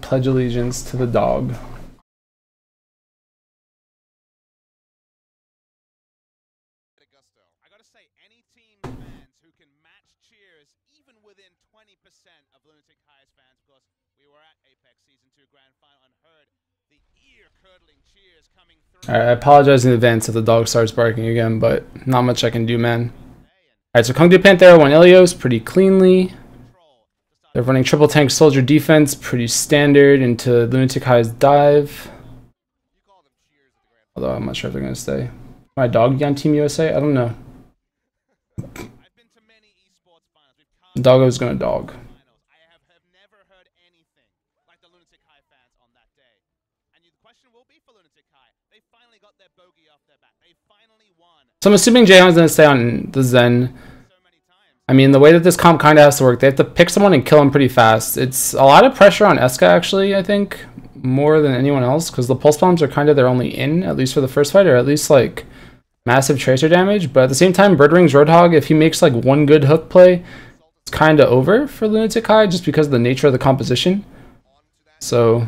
pledge allegiance to the dog. I gotta say, any team fans who can match cheers even within 20% of Lunatic High's fans, because we were at Apex Season 2 Grand Final and heard the ear-curdling cheers coming through. Alright, I apologize in advance if the dog starts barking again, but not much I can do, man. Alright, so KDP Panthera won Ilios pretty cleanly. They're running triple tank soldier defense, pretty standard into Lunatic High's dive. Although I'm not sure if they're gonna stay. My dog on Team USA? I don't know. Doggo's gonna dog. I have never heard anything like the Lunatic High fans on that day. And the question will be for Lunatic High. They finally got their bogey off their back. They finally won. So I'm assuming Jaehyung's gonna stay on the Zen. I mean, the way that this comp kind of has to work, they have to pick someone and kill him pretty fast. It's a lot of pressure on Eska, actually, I think, more than anyone else, because the pulse bombs are kind of their only in, at least for the first fight, or at least, like, massive tracer damage. But at the same time, Birdwing's Roadhog, if he makes, like, one good hook play, it's kind of over for Lunatic High, just because of the nature of the composition. So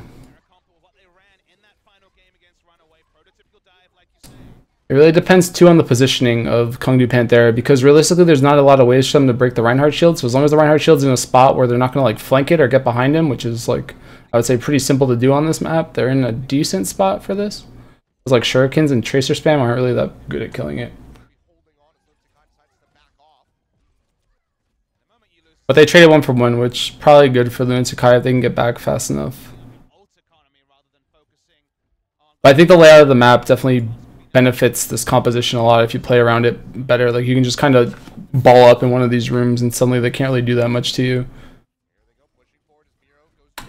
it really depends too on the positioning of KDP Panthera, because realistically there's not a lot of ways for them to break the Reinhardt shield. So as long as the Reinhardt shield's in a spot where they're not going to like flank it or get behind him, which is like I would say pretty simple to do on this map, they're in a decent spot for this. It's like shurikens and tracer spam aren't really that good at killing it. But they traded 1-for-1, which is probably good for Lunatic High if they can get back fast enough. But I think the layout of the map definitely benefits this composition a lot if you play around it better. Like you can just kind of ball up in one of these rooms and suddenly they can't really do that much to you.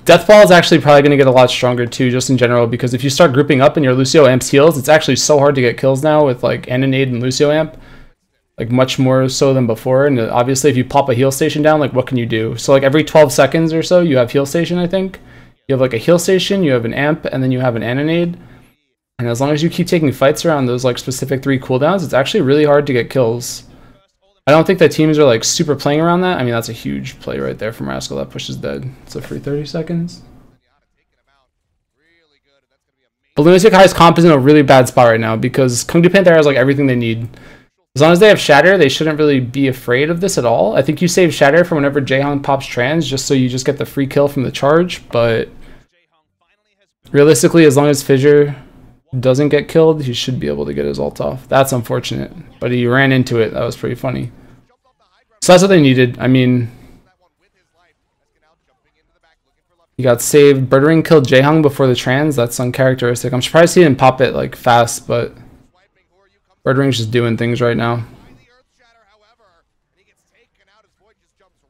Deathball is actually probably going to get a lot stronger too, just in general, because if you start grouping up and your Lucio amps heals, it's actually so hard to get kills now with like Ananade and Lucio amp. Like much more so than before. And obviously if you pop a heal station down, like what can you do? So like every 12 seconds or so you have heal station, I think. You have like a heal station, you have an amp, and then you have an Ananade. And as long as you keep taking fights around those like specific 3 cooldowns, it's actually really hard to get kills. I don't think that teams are like super playing around that. I mean, that's a huge play right there from Rascal. That pushes dead. It's a free 30 seconds. But Lunatic High's comp is in a really bad spot right now because KDP Panthera has like everything they need. As long as they have Shatter, they shouldn't really be afraid of this at all. I think you save Shatter for whenever Jaehyung pops trans, just so you just get the free kill from the charge. But realistically, as long as Fissure doesn't get killed, he should be able to get his ult off. That's unfortunate, but he ran into it. That was pretty funny. So that's what they needed. I mean, he got saved. Birdwing killed Jaehyung before the trans. That's uncharacteristic. I'm surprised he didn't pop it like fast, but Birdwing's just doing things right now.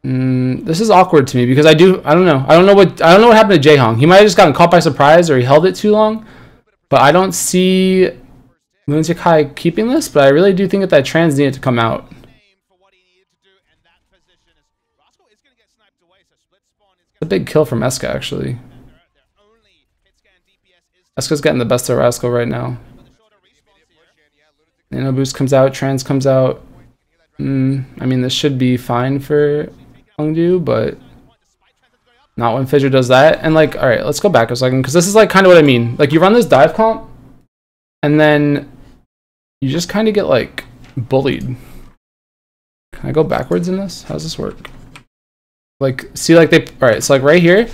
This is awkward to me because I don't know what happened to Jaehyung. He might have just gotten caught by surprise or he held it too long. But I don't see Lunatic High keeping this, but I really do think that trans needed to come out. A big kill from Eska, actually. Eska's getting the best of Rascal right now. Nano boost comes out, trans comes out. I mean, this should be fine for Hongdu, but not when Fissure does that. And like, alright, let's go back a second, because this is like kind of what I mean. Like, you run this dive comp, and then you just kind of get like bullied. Can I go backwards in this? How does this work? Like, see, like alright, so like right here,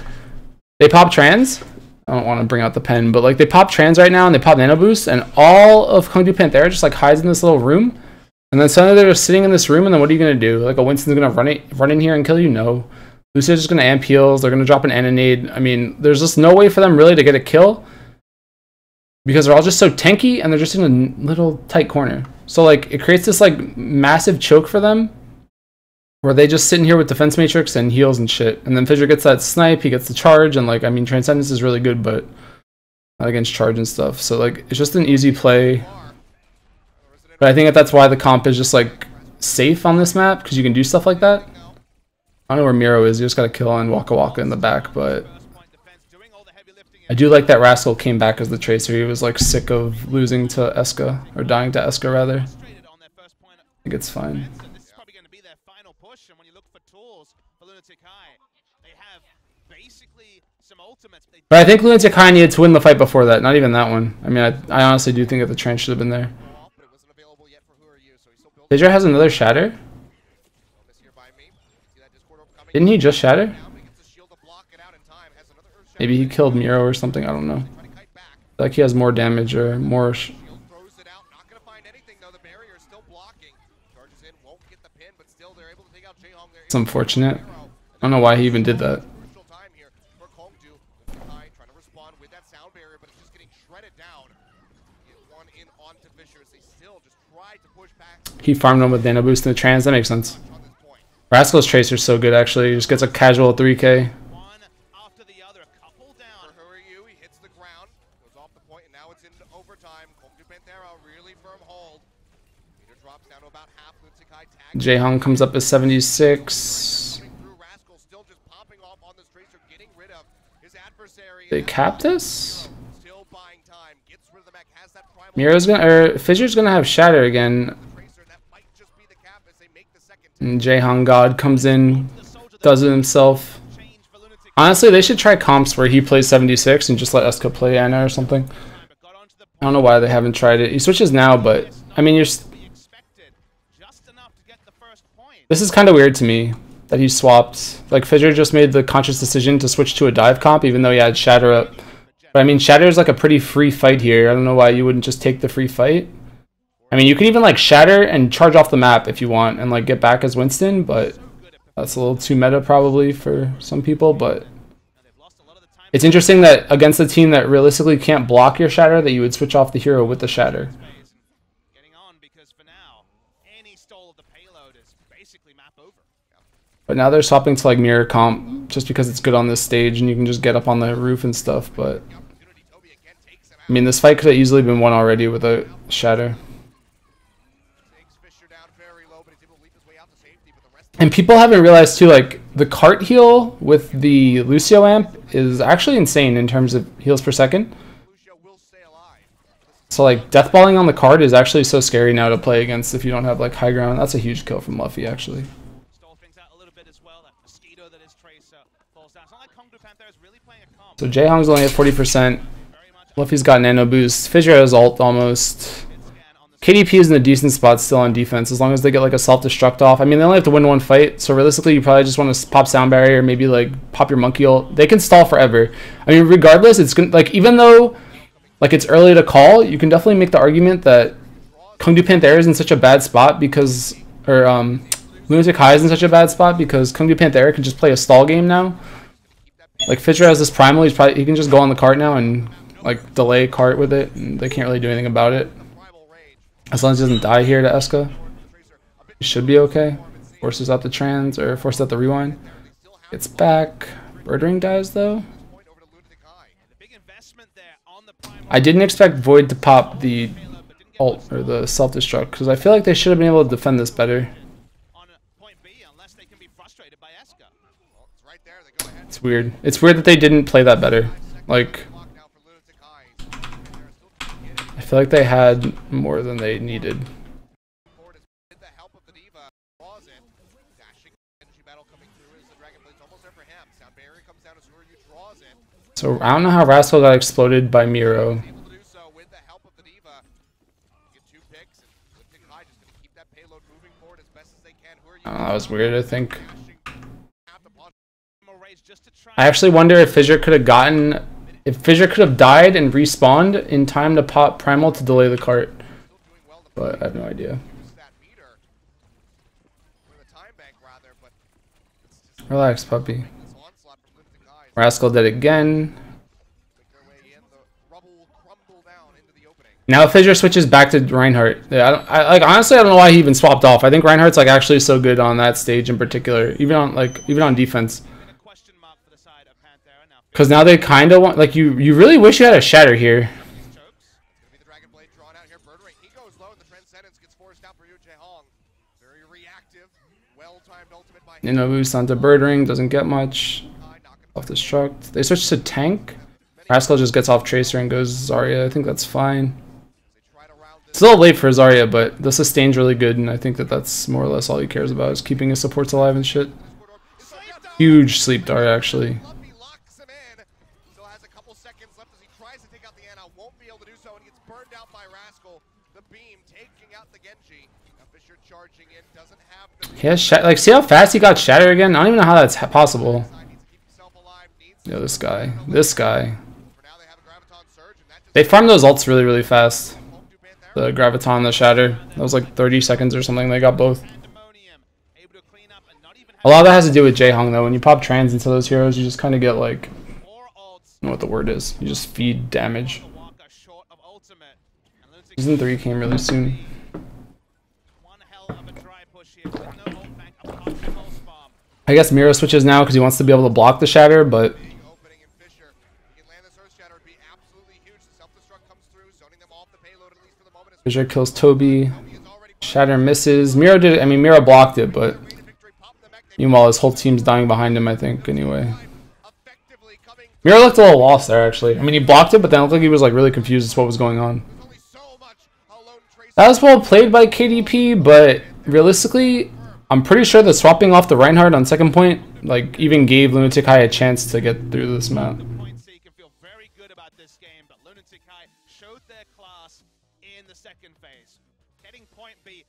they pop trans. I don't want to bring out the pen, but like they pop trans right now and they pop nano boost, and all of KDP Panthera just like hides in this little room. And then suddenly they're just sitting in this room, and then what are you gonna do? Like a Winston's gonna run in here and kill you? No. Lucio's just gonna amp heals, they're gonna drop an Ananade. I mean, there's just no way for them really to get a kill because they're all just so tanky and they're just in a little tight corner. So like it creates this like massive choke for them where they just sit in here with defense matrix and heals and shit. And then Fissure gets that snipe, he gets the charge, and like I mean Transcendence is really good, but not against charge and stuff. So like it's just an easy play. But I think that's why the comp is just like safe on this map, because you can do stuff like that. I don't know where Miro is, you just gotta kill on Waka Waka in the back, but I do like that Rascal came back as the Tracer. He was like sick of losing to Eska, or dying to Eska rather. I think it's fine. This is probably going to be their final push, and when you look for tools for Lunatic High, they have basically But I think Lunatic High needed to win the fight before that, not even that one. I mean, I honestly do think that the trance should have been there. Fissure has another shatter? Didn't he just shatter? Maybe he killed Miro or something, I don't know. Like he has more damage or more... It's unfortunate. I don't know why he even did that. He farmed him with nano boost in the trans, that makes sense. Rascal's Tracer's so good actually, he just gets a casual 3k. Jaehong comes up as 76. They cap this? Miro's gonna, or Fissure's gonna have Shatter again. And Jaehong God comes in, does it himself. Honestly, they should try comps where he plays 76 and just let Eska play Ana or something. I don't know why they haven't tried it. He switches now, but I mean, this is kind of weird to me that he swapped. Like Fissure just made the conscious decision to switch to a dive comp, even though he had Shatter up. But I mean, Shatter is like a pretty free fight here. I don't know why you wouldn't just take the free fight. I mean, you could even like Shatter and charge off the map if you want and like get back as Winston, but that's a little too meta probably for some people. But it's interesting that against a team that realistically can't block your Shatter, that you would switch off the hero with the Shatter. But now they're swapping to like mirror comp just because it's good on this stage and you can just get up on the roof and stuff. But I mean, this fight could have easily been won already with a Shatter. And people haven't realized too, like the cart heal with the Lucio amp is actually insane in terms of heals per second. So like deathballing on the cart is actually so scary now to play against if you don't have like high ground. That's a huge kill from Luffy actually. So Jaehong's only at 40%. Luffy's got nano boost. Fissure has ult almost. KDP is in a decent spot still on defense as long as they get like a self-destruct off. I mean, they only have to win one fight, so realistically you probably just want to pop sound barrier, maybe like pop your monkey ult. They can stall forever. I mean, regardless, it's gonna, like, even though like it's early to call, you can definitely make the argument that Kung Du Panthera is in such a bad spot because, or Lunatic High is in such a bad spot because Kung Du Panthera can just play a stall game now. Like Fissure has this primal, he can just go on the cart now and like delay cart with it, and they can't really do anything about it. As long as he doesn't die here to Eska, he should be okay. Forces out the trans, or forces out the rewind. Gets back. Birdring dies though. I didn't expect Void to pop the ult or the self-destruct because I feel like they should have been able to defend this better. It's weird. It's weird that they didn't play that better. Like, I feel like they had more than they needed. So I don't know how Rascal got exploded by Miro. That was weird, I think. I actually wonder if Fissure could have gotten... If Fissure could have died and respawned in time to pop Primal to delay the cart. But I have no idea. Relax, puppy. Rascal did again. Now Fissure switches back to Reinhardt. Yeah, like honestly, I don't know why he even swapped off. I think Reinhardt's like actually so good on that stage in particular, even on defense. Because now they kind of want, like, you really wish you had a Shatter here. Nano boost onto Birdring, doesn't get much. Self-destruct. They switch to tank. Rascal just gets off Tracer and goes Zarya. I think that's fine. It's a little late for Zarya, but the sustain's really good, and I think that that's more or less all he cares about, is keeping his supports alive and shit. Huge sleep dart, actually. has a couple seconds left as he tries to take out the Ana. Won't be able to do so, and he gets burned out by Rascal. The beam taking out the Genji. Now Fisher charging in, doesn't have the... He has like, see how fast he got shattered again? I don't even know how that's possible. Yo, this guy. This guy. They farm those ults really, really fast. The Graviton and the Shatter. That was like 30 seconds or something. They got both. A lot of that has to do with Jaehong though. When you pop trans into those heroes, you just kind of get like... I don't know what the word is. You just feed damage. Season 3 came really soon. I guess Miro switches now because he wants to be able to block the Shatter, but... Fisher kills Toby. Shatter misses. Miro did it. I mean, Miro blocked it, but... Meanwhile, his whole team's dying behind him, I think, anyway. Miro looked a little lost there, actually. I mean, he blocked it, but then it looked like he was like really confused as to what was going on. That was well played by KDP, but realistically, I'm pretty sure that swapping off the Reinhardt on second point, like, even gave Lunatic High a chance to get through this map.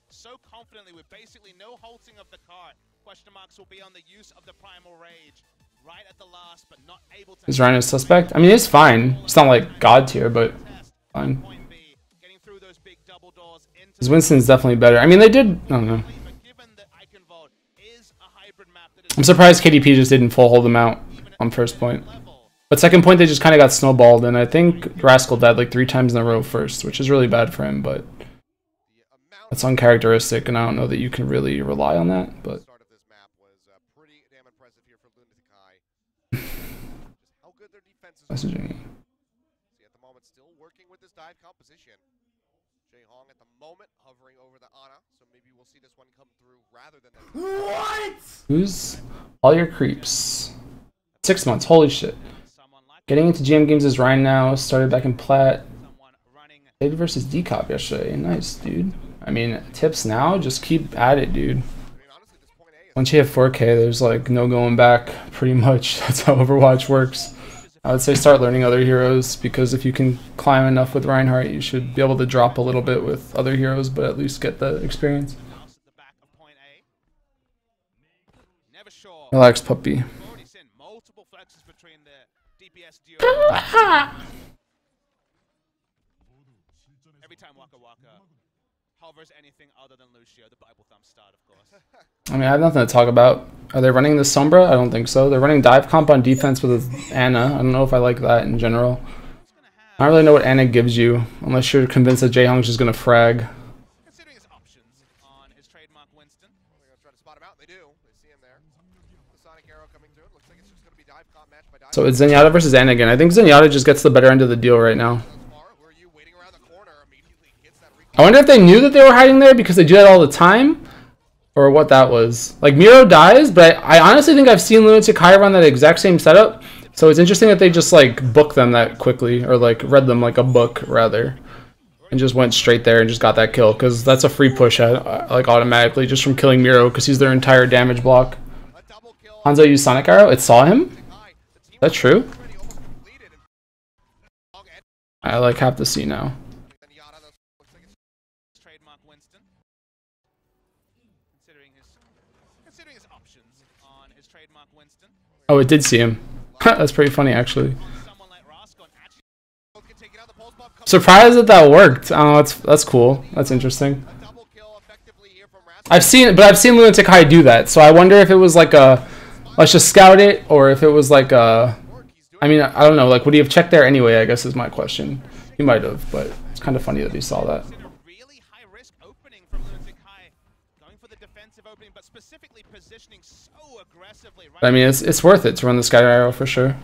So confidently with basically no halting of the cart. Question marks will be on the use of the primal rage right at the last, but not able to... Is Ryan a suspect? I mean, it's fine. It's not like god tier, but fine. Because Winston's definitely better. I mean, they did... I don't know. I'm surprised KDP just didn't full hold them out on first point. But second point, they just kind of got snowballed, and I think Rascal died like 3 times in a row first, which is really bad for him, but... That's uncharacteristic, and I don't know that you can really rely on that, but... Messaging. At the moment, still working with this dive composition. Jaehong at the moment hovering over the Ana, so maybe we'll see this one come through rather than that. What? Who's all your creeps? 6 months, holy shit. Getting into GM games is Ryan now, started back in Plat. Played versus Decop yesterday. Nice, dude. I mean, tips now, just keep at it, dude. Once you hit 4K, there's like no going back, pretty much. That's how Overwatch works. I would say start learning other heroes, because if you can climb enough with Reinhardt, you should be able to drop a little bit with other heroes, but at least get the experience. Relax, puppy. Every time Waka Waka hovers anything other than Lucio, the Bible thumb start, of course. I mean, I have nothing to talk about. Are they running the Sombra? I don't think so. They're running dive comp on defense with Ana. I don't know if I like that in general. I don't really know what Ana gives you, unless you're convinced that Jaehong's just gonna frag. Considering his options on his trademark Winston. They're gonna try to spot him out. They do. They see him there. The Sonic arrow coming through. It looks like it's just gonna be dive comp match by dive. So it's Zenyatta versus Ana again. I think Zenyatta just gets the better end of the deal right now. I wonder if they knew that they were hiding there because they do that all the time, or what that was. Like, Miro dies, but I honestly think I've seen Lunatic High run that exact same setup, so it's interesting that they just, like, booked them that quickly, or, like, read them like a book, rather, and just went straight there and just got that kill, because that's a free push, like, automatically, just from killing Miro, because he's their entire damage block. Hanzo used Sonic Arrow? It saw him? Is that true? I, like, have to see now. Oh, it did see him. That's pretty funny, actually. Surprised that that worked. Oh, that's cool. That's interesting. I've seen Lunatic High do that, so I wonder if it was like a let's just scout it, or if it was like a... I mean, I don't know. Like, would he have checked there anyway? I guess is my question. He might have, but it's kind of funny that he saw that. I mean, it's worth it to run the Sky Arrow for sure.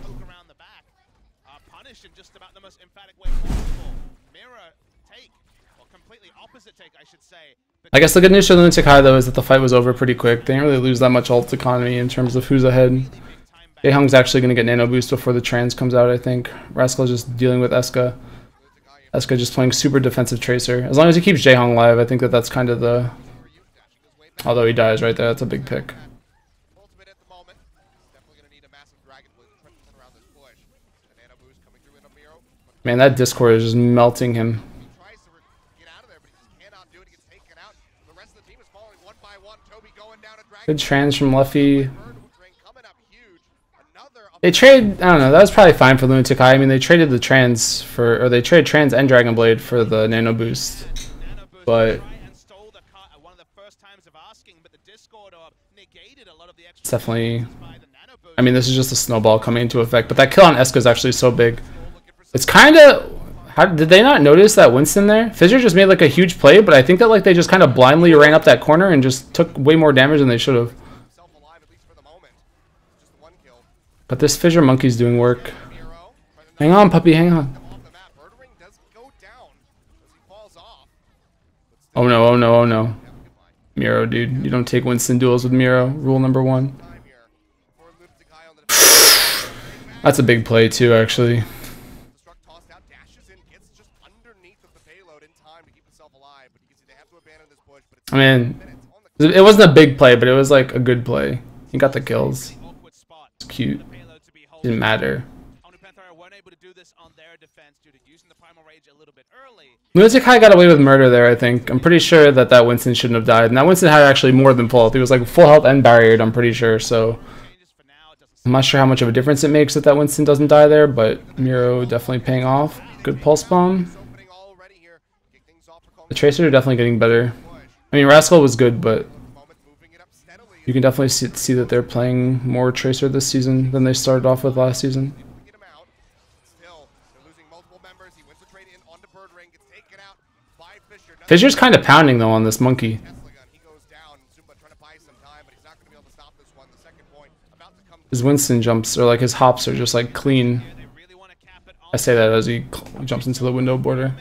I guess the good news for Lunatic High though is that the fight was over pretty quick. They didn't really lose that much ult economy in terms of who's ahead. Jaehong's actually going to get nano boost before the trans comes out, I think. Rascal just dealing with Eska. Eska just playing super defensive Tracer. As long as he keeps Jaehong alive, I think that that's kind of the... Although he dies right there, that's a big pick. boost coming through in a Miro. Man, that Discord is just melting him. He tries to get out of there, but he just cannot do it. He gets taken out. The rest of the team is falling one by one. Toby going down a Dragon. Good trans from Luffy. Coming up huge. Another They trade, I don't know, that was probably fine for Lunatic High. I mean, they traded the trans for, or they traded trans and Dragon Blade for the Nano Boost. But it's definitely, I mean, this is just a snowball coming into effect. But that kill on Eska is actually so big. It's kind of, how did they not notice that Winston there? Fissure just made like a huge play, but I think that like they just kind of blindly ran up that corner and just took way more damage than they should have. But this Fissure monkey's doing work. Hang on, puppy, hang on. Oh no, oh no, oh no. Miro, dude. You don't take Winston duels with Miro. Rule number 1. That's a big play too, actually. I mean, it wasn't a big play, but it was like a good play. He got the kills. It's cute. Didn't matter. Lunatic High got away with murder there, I think. I'm pretty sure that that Winston shouldn't have died. And that Winston had actually more than full health. He was like full health and barriered, I'm pretty sure. So I'm not sure how much of a difference it makes that that Winston doesn't die there, but Miro definitely paying off. Good pulse bomb. The Tracer are definitely getting better. I mean, Rascal was good, but you can definitely see that they're playing more Tracer this season than they started off with last season. Fissure's kind of pounding though on this monkey. His Winston jumps, or like his hops are just like clean. I say that as he jumps into the window border.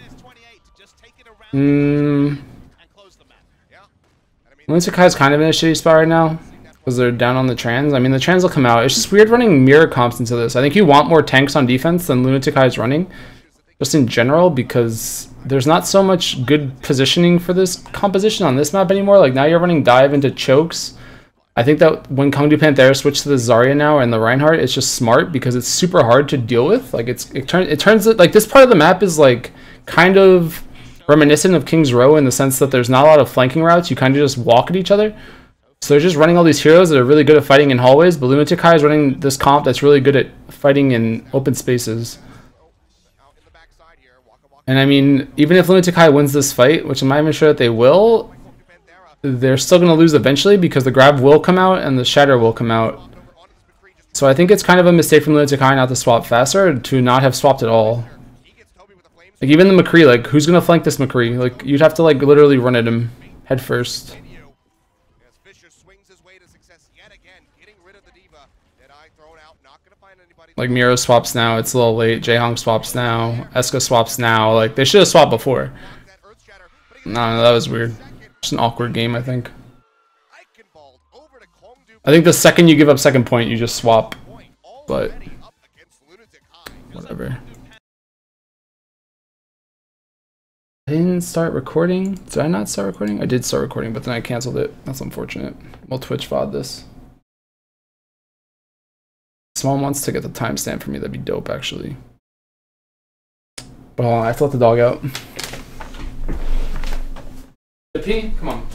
Lunatic High is kind of in a shitty spot right now because they're down on the trans. I mean, the trans will come out. It's just weird running mirror comps into this. I think you want more tanks on defense than Lunatic High is running, just in general, because there's not so much good positioning for this composition on this map anymore. Like now you're running dive into chokes. I think that when Kung Du Panthera switched to the Zarya now and the Reinhardt, it's just smart because it's super hard to deal with. Like it turns like this part of the map is like kind of reminiscent of King's Row in the sense that there's not a lot of flanking routes. You kind of just walk at each other. So they're just running all these heroes that are really good at fighting in hallways, but Lunatic High is running this comp that's really good at fighting in open spaces. And I mean, even if Lunatic High wins this fight, which I'm not even sure that they will, they're still going to lose eventually because the grab will come out and the shatter will come out. So I think it's kind of a mistake from Lunatic High not to swap faster, to not have swapped at all. Like even the McCree, like who's going to flank this McCree? Like you'd have to like literally run at him head first. Like Miro swaps now, it's a little late. Jaehong swaps now. Eska swaps now. Like they should have swapped before. No, that was weird. Just an awkward game, I think. I think the second you give up second point, you just swap. But whatever. I didn't start recording. Did I not start recording? I did start recording, but then I canceled it. That's unfortunate. We'll Twitch VOD this. Someone wants to get the timestamp for me, that'd be dope actually. But hold on, I have to let the dog out. Pee? Come on.